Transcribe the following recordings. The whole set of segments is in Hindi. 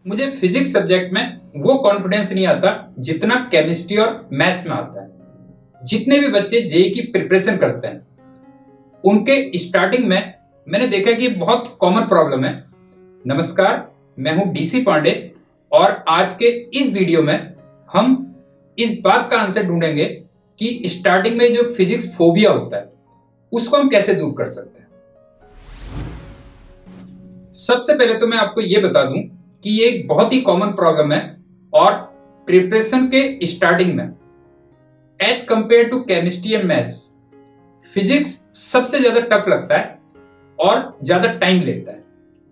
मुझे फिजिक्स सब्जेक्ट में वो कॉन्फिडेंस नहीं आता जितना केमिस्ट्री और मैथ्स में आता है। जितने भी बच्चे जेईई की प्रिपरेशन करते हैं उनके स्टार्टिंग में मैंने देखा कि बहुत कॉमन प्रॉब्लम है। नमस्कार, मैं हूं डीसी पांडे और आज के इस वीडियो में हम इस बात का आंसर ढूंढेंगे कि स्टार्टिंग में जो फिजिक्स फोबिया होता है उसको हम कैसे दूर कर सकते हैं। सबसे पहले तो मैं आपको ये बता दूं कि ये एक बहुत ही कॉमन प्रॉब्लम है और प्रिपरेशन के स्टार्टिंग में as compare to chemistry and maths physics सबसे ज्यादा टफ लगता है और ज्यादा टाइम लेता है,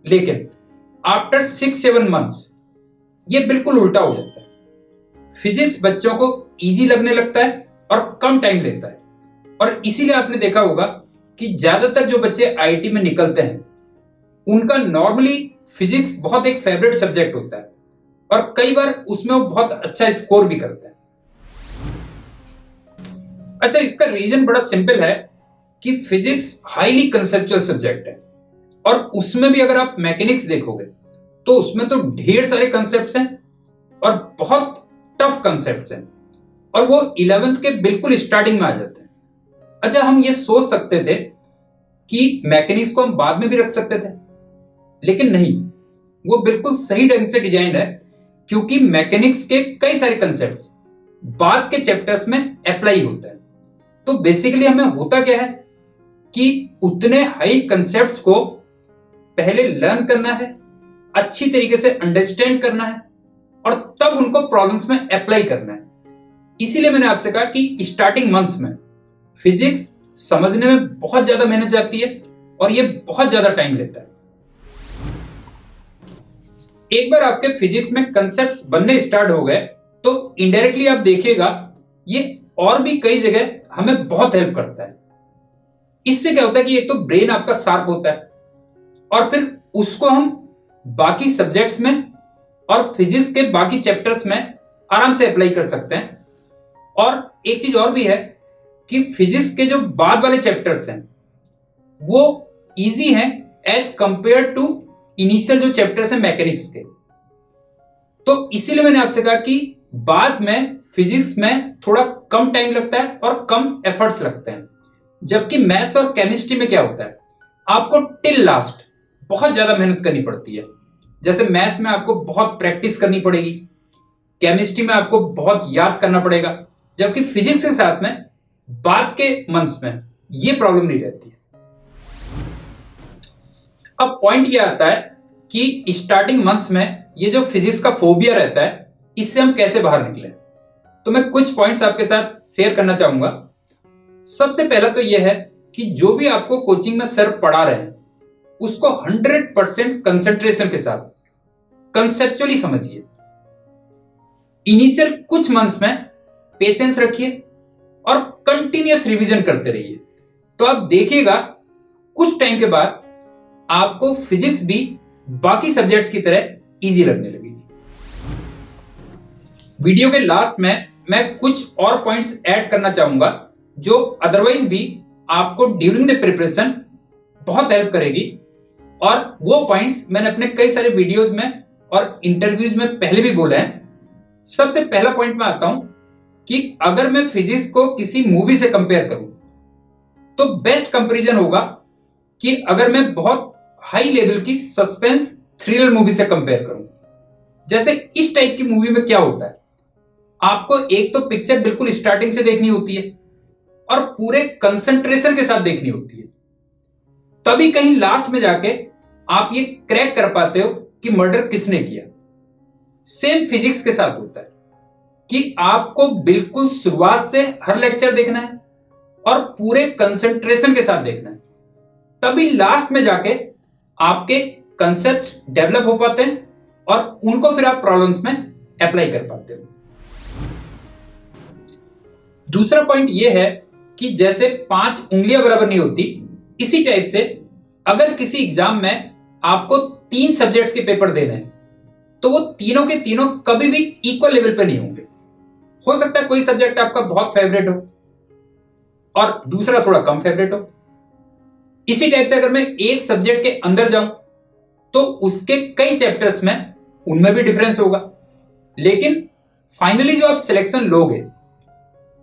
लेकिन आफ्टर 6-7 मंथ्स ये बिल्कुल उल्टा हो जाता है। फिजिक्स बच्चों को इजी लगने लगता है और कम टाइम लेता है और इसीलिए आपने देखा होगा कि ज्यादातर जो बच्चे आईआईटी में निकलते हैं उनका नॉर्मली फिजिक्स बहुत एक फेवरेट सब्जेक्ट होता है और कई बार उसमें वो बहुत अच्छा स्कोर भी करते हैं। अच्छा, इसका रीजन बड़ा सिंपल है कि फिजिक्स हाईली कंसेप्चुअल सब्जेक्ट है और उसमें भी अगर आप मैकेनिक्स देखोगे तो उसमें तो ढेर सारे कंसेप्ट्स हैं और बहुत टफ कंसेप्ट्स हैं और वो 11th के बिल्कुल स्टार्टिंग में आ जाते हैं। अच्छा, हम ये सोच सकते थे कि मैकेनिक्स को हम बाद में भी रख सकते थे, लेकिन नहीं, वो बिल्कुल सही ढंग से डिजाइन है क्योंकि मैकेनिक्स के कई सारे कंसेप्ट्स बाद के चैप्टर्स में अप्लाई होता है। तो बेसिकली हमें होता क्या है कि उतने हाई कंसेप्ट्स को पहले लर्न करना है, अच्छी तरीके से अंडरस्टैंड करना है और तब उनको प्रॉब्लम्स में अप्लाई करना है। इसीलिए मैंने आपसे कहा कि स्टार्टिंग मंथ्स में फिजिक्स समझने में बहुत ज्यादा मेहनत जाती है और ये बहुत ज्यादा टाइम लेता है। एक बार आपके फिजिक्स में कंसेप्ट्स बनने स्टार्ट हो गए तो इनडायरेक्टली आप देखिएगा ये और भी कई जगह हमें बहुत हेल्प करता है। इससे क्या होता है कि एक तो ब्रेन आपका शार्प होता है और फिर उसको हम बाकी सब्जेक्ट्स में और फिजिक्स के बाकी चैप्टर्स में आराम से अप्लाई कर सकते हैं। और एक चीज और भी है कि फिजिक्स के जो बाद वाले चैप्टर्स हैं वो इजी हैं एज कंपेयर टू इनिशियल जो चैप्टर्स हैं मैकेनिक्स के। तो इसीलिए मैंने आपसे कहा कि बाद में फिजिक्स में थोड़ा कम टाइम लगता है और कम एफर्ट्स लगते हैं, जबकि मैथ्स और केमिस्ट्री में क्या होता है आपको टिल लास्ट बहुत ज्यादा मेहनत करनी पड़ती है। जैसे मैथ्स में आपको बहुत प्रैक्टिस करनी पड़ेगी, केमिस्ट्री में आपको बहुत याद करना पड़ेगा, जबकि फिजिक्स के साथ में बाद के मंथ्स में ये प्रॉब्लम नहीं रहती है। अब पॉइंट ये आता है कि स्टार्टिंग मंथ्स में ये जो फिजिक्स का फोबिया रहता है इससे हम कैसे बाहर निकलें। तो मैं कुछ पॉइंट्स आपके साथ शेयर करना चाहूंगा। सबसे पहला तो ये है कि जो भी आपको कोचिंग में सर पढ़ा रहे हैं उसको 100% कंसंट्रेशन के साथ कंसेप्चुअली समझिए। इनिशियल कुछ मंथ्स में पेशेंस रखिए और कंटिन्यूअस रिवीजन करते रहिए, तो आप देखिएगा कुछ टाइम के बाद आपको फिजिक्स भी बाकी सब्जेक्ट्स की तरह इजी लगने लगेगी। वीडियो के लास्ट में मैं कुछ और पॉइंट्स ऐड करना चाहूंगा जो अदरवाइज भी आपको ड्यूरिंग द प्रिपरेशन बहुत हेल्प करेगी और वो पॉइंट्स मैंने अपने कई सारे वीडियोस में और इंटरव्यूज में पहले भी बोले हैं। सबसे पहला पॉइंट में आता हूं कि अगर मैं फिजिक्स को किसी मूवी से कंपेयर करूं तो बेस्ट कंपैरिजन होगा कि अगर मैं बहुत हाई लेवल की सस्पेंस थ्रिलर मूवी से कंपेयर करूं। जैसे इस टाइप की मूवी में क्या होता है, आपको एक तो पिक्चर बिल्कुल स्टार्टिंग से देखनी होती है और पूरे कंसंट्रेशन के साथ देखनी होती है, तभी कहीं लास्ट में जाके आप ये क्रैक कर पाते हो कि मर्डर किसने किया। सेम फिजिक्स के साथ होता है कि आपको बिल्कुल शुरुआत से हर लेक्चर देखना है और पूरे कंसंट्रेशन के साथ देखना है, तभी लास्ट में जाके आपके कंसेप्ट डेवलप हो पाते हैं और उनको फिर आप प्रॉब्लम्स में अप्लाई कर पाते हो। दूसरा पॉइंट यह है कि जैसे 5 उंगलियां बराबर नहीं होती, इसी टाइप से अगर किसी एग्जाम में आपको 3 सब्जेक्ट्स के पेपर देने हैं तो वो तीनों के तीनों कभी भी इक्वल लेवल पे नहीं होंगे। हो सकता है कोई सब्जेक्ट आपका बहुत फेवरेट हो और दूसरा थोड़ा कम फेवरेट हो। इसी टाइप से अगर मैं एक सब्जेक्ट के अंदर जाऊं तो उसके कई चैप्टर्स में उनमें भी डिफरेंस होगा। लेकिन फाइनली जो आप सिलेक्शन लोगे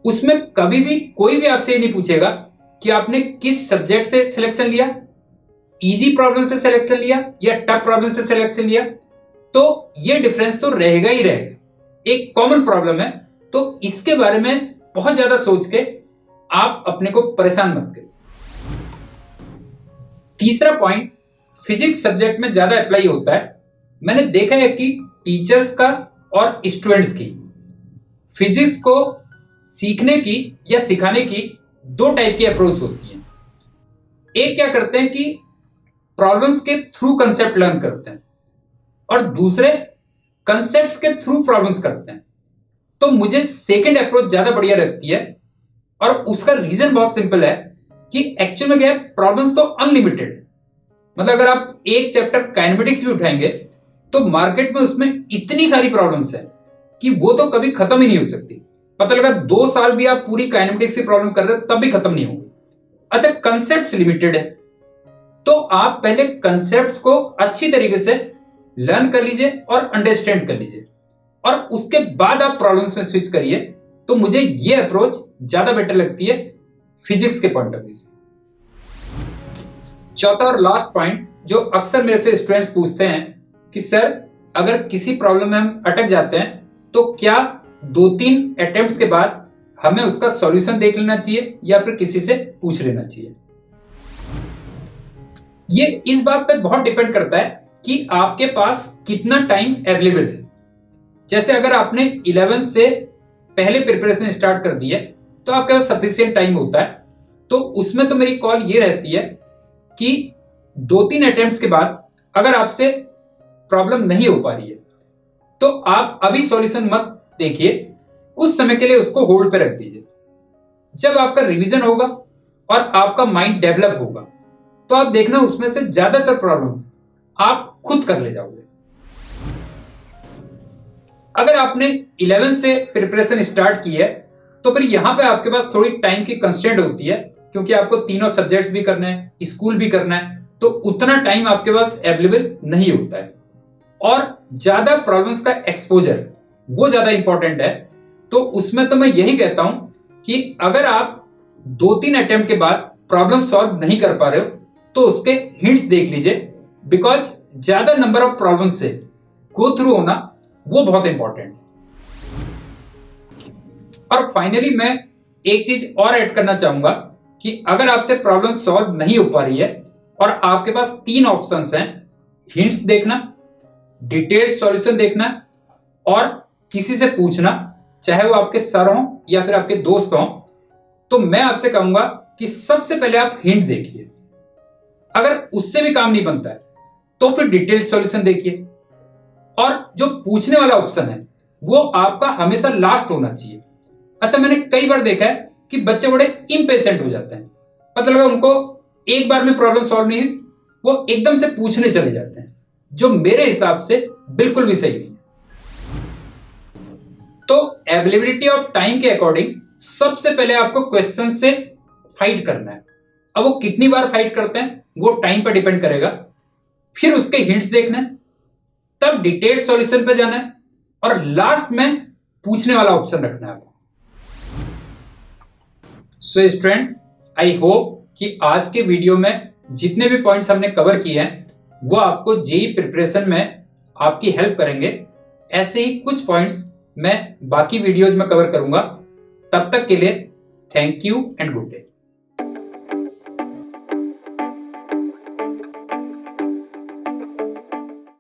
उसमें कभी भी कोई भी आपसे ये नहीं पूछेगा कि आपने किस सब्जेक्ट से सिलेक्शन लिया, इजी प्रॉब्लम से सिलेक्शन लिया या टफ प्रॉब्लम से सिलेक्शन लिया। तो ये डिफरेंस तो रहेगा ही रहेगा, एक कॉमन प्रॉब्लम है। तो इसके बारे में बहुत ज्यादा सोच के आप अपने को परेशान मत करिए। तीसरा पॉइंट फिजिक्स सब्जेक्ट में ज्यादा अप्लाई होता है। मैंने देखा है कि टीचर्स का और स्टूडेंट्स की फिजिक्स को सीखने की या सिखाने की दो टाइप की अप्रोच होती है। एक क्या करते हैं कि प्रॉब्लम्स के थ्रू कंसेप्ट लर्न करते हैं और दूसरे कंसेप्ट्स के थ्रू प्रॉब्लम्स करते हैं। तो मुझे सेकंड अप्रोच ज्यादा बढ़िया लगती है और उसका रीजन बहुत सिंपल है कि एक्चुअल में क्या है, प्रॉब्लम्स तो अनलिमिटेड है। मतलब अगर आप एक चैप्टर काइनेमेटिक्स भी उठाएंगे तो मार्केट में उसमें इतनी सारी प्रॉब्लम्स है कि वो तो कभी खत्म ही नहीं हो सकती। पता लगा 2 साल भी आप पूरी काइनेमेटिक्स की प्रॉब्लम कर रहे हो तब भी खत्म नहीं होगी। अच्छा, कंसेप्ट्स लिमिटेड है तो आप पहले कंसेप्ट्स को अच्छी तरीके से लर्न कर लीजिए और अंडरस्टैंड कर लीजिए और उसके बाद आप प्रॉब्लम्स में स्विच करिए। तो मुझे ये अप्रोच ज्यादा बेटर लगती है फिजिक्स के पॉइंट ऑफ व्यू से। चौथा और लास्ट पॉइंट जो अक्सर मेरे से स्टूडेंट्स पूछते हैं कि सर अगर किसी प्रॉब्लम में हम अटक जाते हैं तो क्या 2-3 अटेम्प्ट्स के बाद हमें उसका सॉल्यूशन देख लेना चाहिए या फिर किसी से पूछ लेना चाहिए। ये इस बात पर बहुत डिपेंड करता है कि आपके पास कितना टाइम अवेलेबल है। जैसे अगर आपने 11 से पहले प्रिपरेशन स्टार्ट कर दी है तो आपके पास सफिशिएंट टाइम होता है। तो उसमें तो मेरी कॉल ये रहती है कि 2-3 अटेम्प्ट्स के बाद अगर आपसे प्रॉब्लम नहीं हो पा रही है तो आप अभी सॉल्यूशन मत देखिए, कुछ समय के लिए उसको होल्ड पे रख दीजिए। जब आपका रिवीजन होगा और आपका माइंड डेवलप होगा तो आप देखना उसमें से ज्यादातर प्रॉब्लम्स आप खुद कर ले जाओगे। अगर आपने 11 से प्रिपरेशन स्टार्ट की है तो फिर यहां पे आपके पास थोड़ी टाइम की कंस्ट्रेंट होती है क्योंकि आपको तीनों सब्जेक्ट्स भी करने हैं, स्कूल भी करना है, तो उतना टाइम आपके पास अवेलेबल नहीं होता है और ज्यादा प्रॉब्लम्स का एक्सपोजर वो ज्यादा इंपॉर्टेंट है। तो उसमें तो मैं यही कहता हूं कि अगर आप 2-3 अटेम्प्ट के बाद प्रॉब्लम सॉल्व नहीं कर पा रहे हो तो उसके हिंट्स देख लीजिए, बिकॉज ज्यादा नंबर ऑफ प्रॉब्लम से गो थ्रू होना वो बहुत इंपॉर्टेंट है। और फाइनली मैं एक चीज और ऐड करना चाहूंगा कि अगर आपसे प्रॉब्लम सॉल्व नहीं हो पा रही है और आपके पास 3 ऑप्शंस हैं, हिंट्स देखना, डिटेल्ड सॉल्यूशन देखना और किसी से पूछना, चाहे वो आपके सर हो या फिर आपके दोस्त हो, तो मैं आपसे कहूंगा कि सबसे पहले आप हिंट देखिए। अगर उससे भी काम नहीं बनता है तो फिर डिटेल्ड सॉल्यूशन देखिए और जो पूछने वाला ऑप्शन है वो आपका हमेशा लास्ट होना चाहिए। अच्छा, मैंने कई बार देखा है कि बच्चे बड़े इम्पेशेंट हो जाते हैं, पता लगा उनको एक बार में प्रॉब्लम सॉल्व नहीं हुई, वो एकदम से पूछने चले जाते हैं, जो मेरे हिसाब से बिल्कुल भी सही नहीं है। तो अवेलेबिलिटी ऑफ टाइम के अकॉर्डिंग सबसे पहले आपको क्वेश्चन से फाइट करना है। अब वो कितनी बार फाइट करते हैं वो टाइम पर डिपेंड करेगा। फिर उसके हिंट्स देखना है, तब डिटेल्ड सॉल्यूशन पे जाना है और लास्ट में पूछने वाला ऑप्शन रखना है आपको। सो स्टूडेंट्स, आई होप कि आज के वीडियो में जितने भी पॉइंट्स हमने कवर किए हैं वो आपको जेईई प्रिपरेशन में आपकी हेल्प करेंगे। ऐसे ही कुछ पॉइंट्स मैं बाकी वीडियोज में कवर करूंगा। तब तक के लिए thank you and good day.